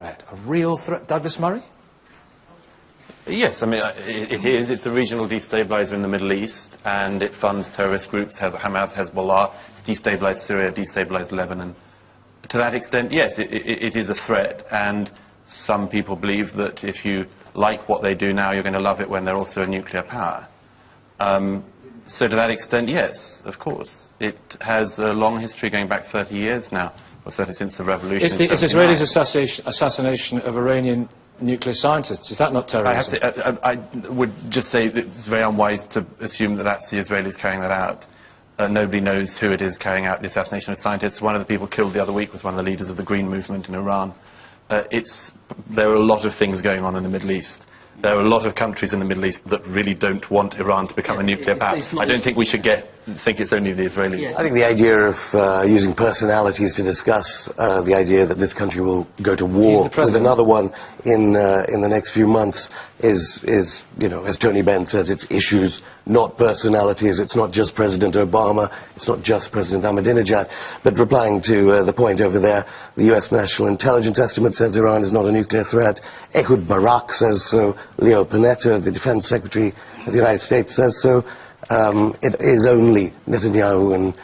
A real threat, Douglas Murray? Yes, I mean, it is. It's a regional destabilizer in the Middle East, and it funds terrorist groups, Hamas, Hezbollah. It's destabilized Syria, destabilized Lebanon. To that extent, yes, it is a threat, and some people believe that if you like what they do now, you're going to love it when they're also a nuclear power. So to that extent, yes, of course. It has a long history going back 30 years now, or certainly since the revolution. Is Israel's assassination of Iranian nuclear scientists, is that not terrorism? I would just say that it's very unwise to assume that that's the Israelis carrying that out. Nobody knows who it is carrying out the assassination of scientists. One of the people killed the other week was one of the leaders of the Green Movement in Iran. There are a lot of things going on in the Middle East. There are a lot of countries in the Middle East that really don't want Iran to become a nuclear power. I don't think we should think it's only the Israelis. Yes. I think the idea of using personalities to discuss the idea that this country will go to war with another one in the next few months is, you know, as Tony Benn says, it's issues, not personalities. It's not just President Obama. It's not just President Ahmadinejad. But replying to the point over there, the U.S. National Intelligence Estimate says Iran is not a nuclear threat. Ehud Barak says so. Leo Panetta, the Defense Secretary of the United States, says so. It is only Netanyahu and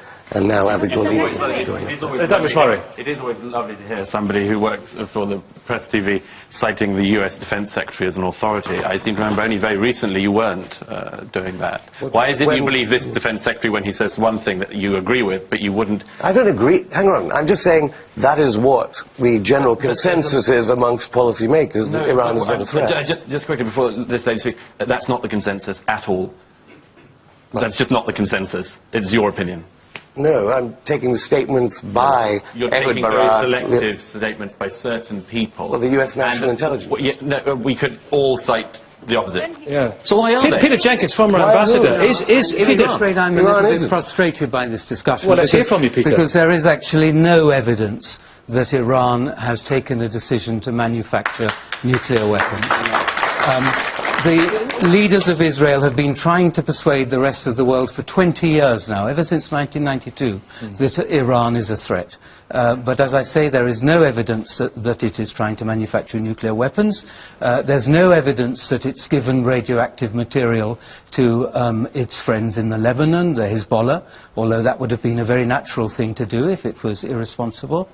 now Avigdor Lieberman. Douglas Murray. It is always lovely to hear somebody who works for the Press TV citing the US Defense Secretary as an authority. I seem to remember only very recently you weren't doing that. Why is it you believe this Defense Secretary when he says one thing that you agree with, but you wouldn't? I don't agree. Hang on. I'm just saying that is what the general consensus is amongst policymakers, that Iran is not a threat. Just quickly before this lady speaks, that's not the consensus at all. That's just not the consensus. It's your opinion. No, I'm taking the statements by You're Ehud taking Barak. very selective statements by certain people. Well, the US National Intelligence. No, we could all cite the opposite. Yeah. So why are they? Peter Jenkins, former ambassador, I'm afraid I'm a little bit frustrated by this discussion. Well, let's hear from you, Peter. Because there is actually no evidence that Iran has taken a decision to manufacture nuclear weapons. The leaders of Israel have been trying to persuade the rest of the world for 20 years now, ever since 1992, that Iran is a threat. But as I say, there is no evidence that it is trying to manufacture nuclear weapons. There's no evidence that it's given radioactive material to its friends in the Lebanon, the Hezbollah, although that would have been a very natural thing to do if it was irresponsible.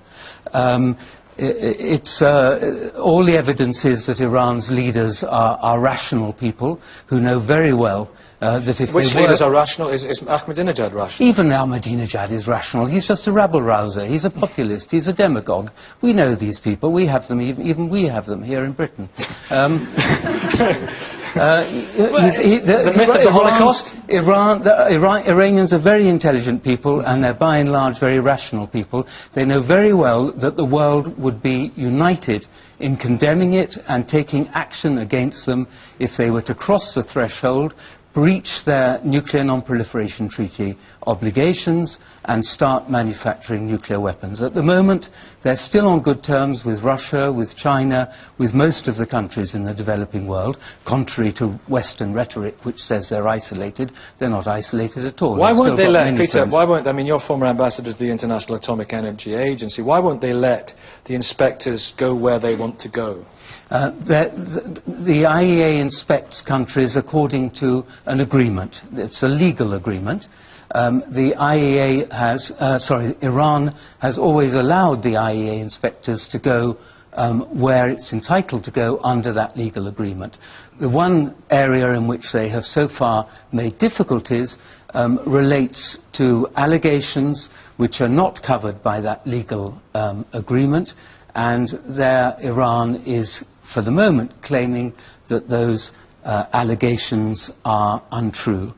All the evidence is that Iran's leaders are rational people who know very well that if Which leaders are rational? Is Ahmadinejad rational? Even Ahmadinejad is rational. He's just a rabble-rouser. He's a populist. He's a demagogue. We know these people. We have them. Even we have them here in Britain. The myth of the Holocaust? Iranians are very intelligent people, and they're by and large very rational people. They know very well that the world would be united in condemning it and taking action against them if they were to cross the threshold, breach their nuclear non-proliferation treaty obligations and start manufacturing nuclear weapons. At the moment, they're still on good terms with Russia, with China, with most of the countries in the developing world, contrary to Western rhetoric, which says they're isolated. They're not isolated at all. Why won't they let, Peter, I mean, you're former ambassador to the International Atomic Energy Agency. Why won't they let the inspectors go where they want to go? The IEA inspects countries according to an agreement. It's a legal agreement. The IEA has, Iran has always allowed the IEA inspectors to go where it's entitled to go under that legal agreement. The one area in which they have so far made difficulties relates to allegations which are not covered by that legal agreement, and there Iran is, for the moment, claiming that those allegations are untrue.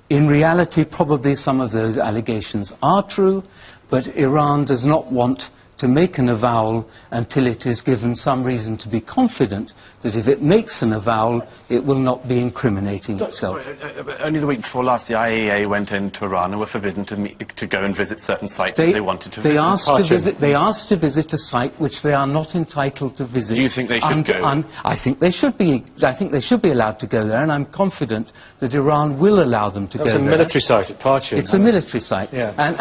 In reality, probably some of those allegations are true, but Iran does not want to make an avowal until it is given some reason to be confident that if it makes an avowal, it will not be incriminating itself. Sorry, only the week before last, the IAEA went into Iran and were forbidden to go and visit certain sites that they wanted to visit. They asked to visit a site which they are not entitled to visit. Do you think they should go? I think they should be. I think they should be allowed to go there, and I'm confident that Iran will allow them to go there. It's a military site at Parchin. It's a military site, yeah. and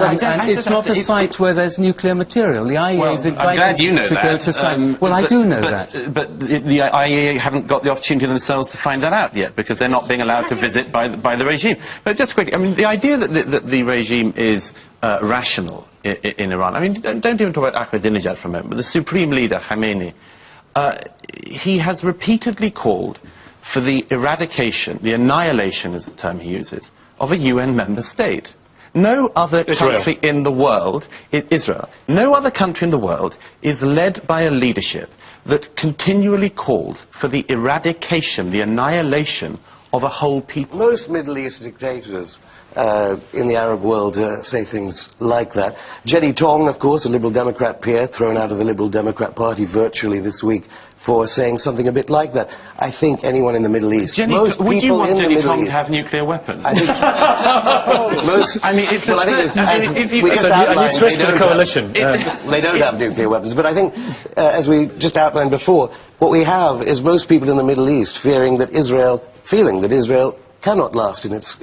it's not a site where there's nuclear material. The IEA is entitled I'm glad you know to that. go to science. Well, I do know that. But the IEA haven't got the opportunity themselves to find that out yet, because they're not being allowed to visit by the regime. But just quickly, I mean, the idea that the regime is rational in Iran, I mean, don't even talk about Ahmadinejad for a moment, but the supreme leader, Khamenei, he has repeatedly called for the eradication, the annihilation is the term he uses, of a UN member state. No other country in the world, Israel, no other country in the world is led by a leadership that continually calls for the eradication, the annihilation of a whole people. Most Middle East dictators in the Arab world say things like that. Jenny Tong, of course, a Liberal Democrat peer, thrown out of the Liberal Democrat Party virtually this week for saying something a bit like that. I think anyone in the Middle East... Jenny, would you want Jenny Tong to have nuclear weapons? I think most... I mean, it's well, I think if you... we just outlined, twist the coalition. They don't have nuclear weapons. But I think, as we just outlined before, what we have is most people in the Middle East fearing that Israel cannot last in its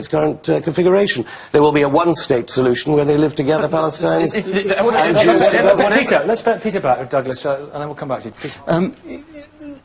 current configuration. There will be a one-state solution where they live together, Palestinians and Jews together. Let's put Peter back, Douglas, and then we'll come back to you. Peter.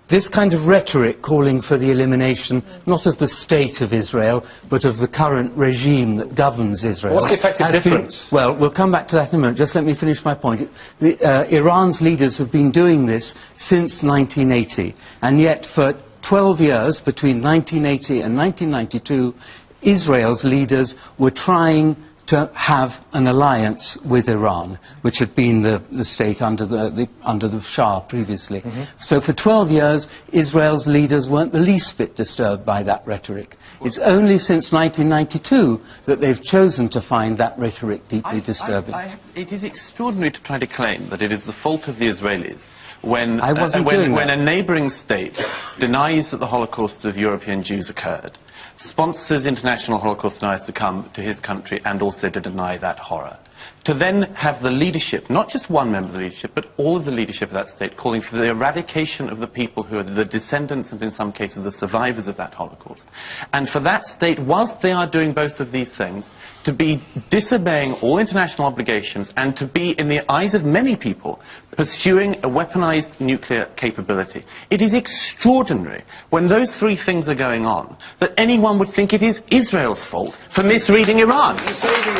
This kind of rhetoric calling for the elimination, not of the state of Israel, but of the current regime that governs Israel. What's the effective difference? Well, we'll come back to that in a minute. Just let me finish my point. Iran's leaders have been doing this since 1980, and yet for 12 years, between 1980 and 1992, Israel's leaders were trying to have an alliance with Iran, which had been the state under the Shah previously. So for 12 years, Israel's leaders weren't the least bit disturbed by that rhetoric. It's only since 1992 that they've chosen to find that rhetoric deeply disturbing. It is extraordinary to try to claim that it is the fault of the Israelis when a neighbouring state denies that the Holocaust of European Jews occurred, sponsors international Holocaust deniers to come to his country and also to deny that horror. To then have the leadership, not just one member of the leadership, but all of the leadership of that state calling for the eradication of the people who are the descendants and in some cases the survivors of that Holocaust. And for that state, whilst they are doing both of these things, to be disobeying all international obligations and to be, in the eyes of many people, pursuing a weaponized nuclear capability. It is extraordinary, when those three things are going on, that anyone would think it is Israel's fault for misreading Iran. I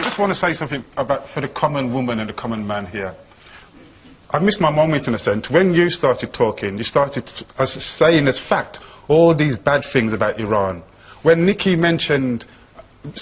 just want to say something for the common woman and the common man here. I missed my moment in a sense. When you started talking, you started saying as fact all these bad things about Iran. When Nikki mentioned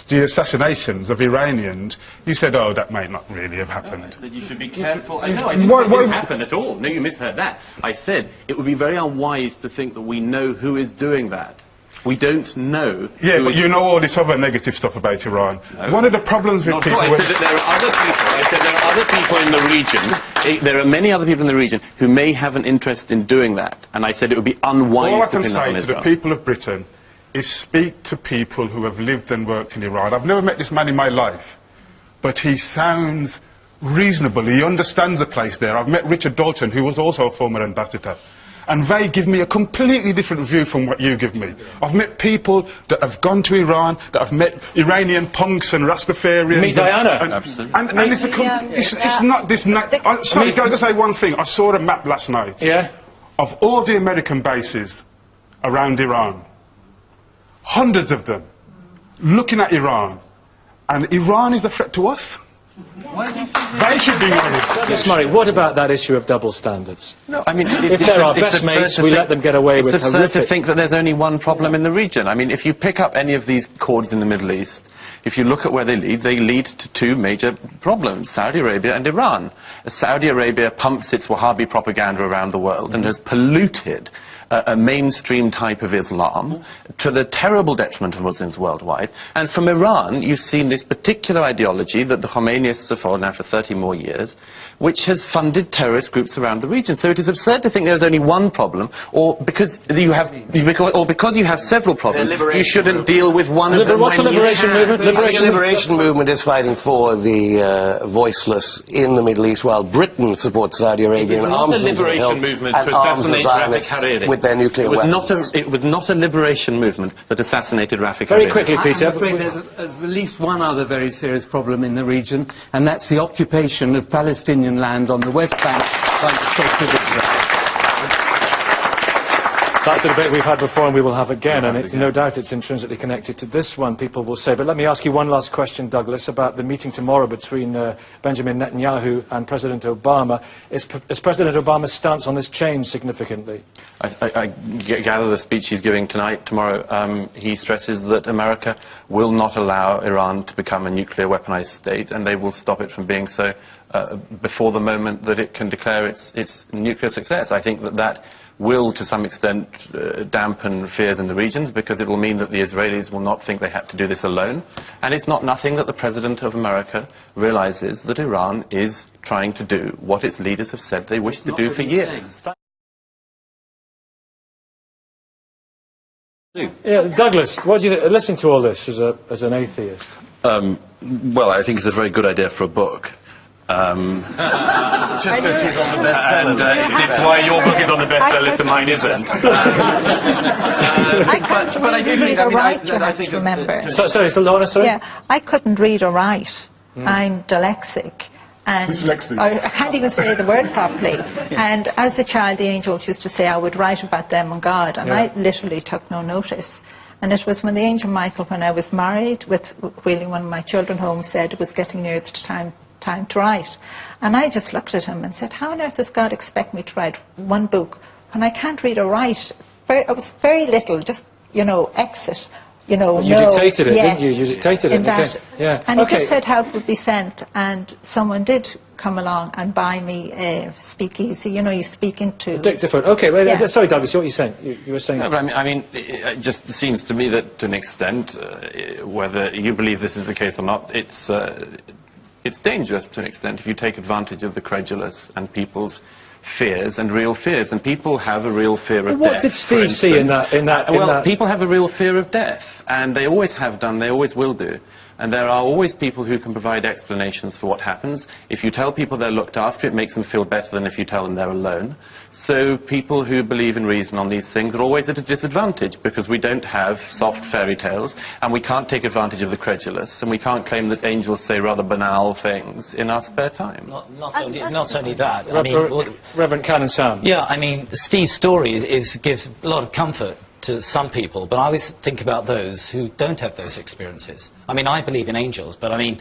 the assassinations of Iranians, you said, oh, that might not really have happened. No, I said you should be careful. No, I didn't say it didn't happen at all. No, you misheard that. I said it would be very unwise to think that we know who is doing that. We don't know. Yeah, but you know all this other negative stuff about Iran. No. One of the problems with people... I said that there are other people in the region. There are many other people in the region who may have an interest in doing that. And I said it would be unwise to pin that on Israel. All I can say to the people of Britain is speak to people who have lived and worked in Iran. I've never met this man in my life, but he sounds reasonable. He understands the place there. I've met Richard Dalton, who was also a former ambassador, and they give me a completely different view from what you give me. I've met people that have gone to Iran, that have met Iranian punks and Rastafarians. Meet Diana. Absolutely. And it's not this... sorry, can I just say one thing? I saw a map last night of all the American bases around Iran. Hundreds of them, looking at Iran, and Iran is a threat to us. They should be worried. Douglas Murray, what about that issue of double standards? No, I mean, if they're our best mates, we let them get away with horrific... It's absurd to think that there's only one problem in the region. I mean, if you pick up any of these chords in the Middle East, if you look at where they lead to two major problems, Saudi Arabia and Iran. Saudi Arabia pumps its Wahhabi propaganda around the world and has polluted a mainstream type of Islam to the terrible detriment of Muslims worldwide. And from Iran, you've seen this particular ideology that the Khomeinists have followed now for 30 more years, which has funded terrorist groups around the region. So it is absurd to think there's only one problem, or because you have several problems, you shouldn't deal with one of them. What's the liberation movement? I think the liberation movement is fighting for the voiceless in the Middle East, while Britain supports Saudi Arabia and arms the liberation movement to assassinate Rafik Hariri. with their nuclear weapons. It was not a liberation movement that assassinated Rafik. Very quickly, Peter. I'm afraid there's at least one other very serious problem in the region, and that's the occupation of Palestinian land on the West Bank by the State of Israel. That's a debate we've had before and we will have again, and no doubt it's intrinsically connected to this one, people will say. But let me ask you one last question, Douglas, about the meeting tomorrow between Benjamin Netanyahu and President Obama. Is President Obama's stance on this changed significantly? I gather the speech he's giving tomorrow, he stresses that America will not allow Iran to become a nuclear weaponized state, and they will stop it from being so before the moment that it can declare its nuclear success. I think that will, to some extent, dampen fears in the regions, because it will mean that the Israelis will not think they have to do this alone. And it's not nothing that the President of America realizes that Iran is trying to do what its leaders have said they wish to do for years. Yeah, Douglas, what do you listen to all this as an atheist? Well, I think it's a very good idea for a book. Just because she's on the bestseller list. It's why your book is on the bestseller list and mine isn't. I can't read or write, you have to remember. Sorry, Lorna, sorry? Yeah, I couldn't read or write. I'm dyslexic. And I can't even say the word properly. And as a child, the angels used to say I would write about them and God, and I literally took no notice. And it was when the angel Michael, when I was married, with wheeling one of my children home, said it was getting near the time to write. And I just looked at him and said, how on earth does God expect me to write one book when I can't read or write? I was very little, just, exit, You dictated it, didn't you? You dictated it. That, okay. Yeah. And he just said how it would be sent, and someone did come along and buy me a speakeasy, you speak into... Dictaphone. Okay, well, sorry, Douglas, what were you saying? You were saying... No, but I mean, it just seems to me that, to an extent, whether you believe this is the case or not, it's dangerous to an extent if you take advantage of the credulous and people's fears and real fears. And people have a real fear of death. What did Steve see in that? People have a real fear of death, and they always have done, they always will do. And there are always people who can provide explanations for what happens. If you tell people they're looked after, it makes them feel better than if you tell them they're alone. So people who believe in reason on these things are always at a disadvantage, because we don't have soft fairy tales, and we can't take advantage of the credulous, and we can't claim that angels say rather banal things in our spare time. Not only that. Reverend Canon Sam. Yeah, I mean, Steve's story gives a lot of comfort to some people, but I always think about those who don't have those experiences. I mean, I believe in angels, but I mean...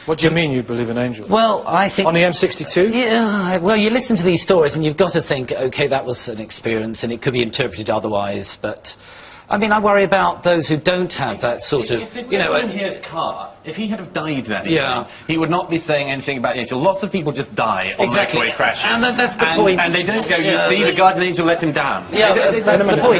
What do you mean you believe in angels? Well, I think... On the M62? Yeah, well, you listen to these stories and you've got to think, OK, that was an experience and it could be interpreted otherwise, but... I mean, I worry about those who don't have that sort of... If in his car, if he had have died that evening, he would not be saying anything about the angel. Lots of people just die on motorway crashes. And that's the point. And they don't go, you see, the guardian angel let him down. Yeah, that's the point.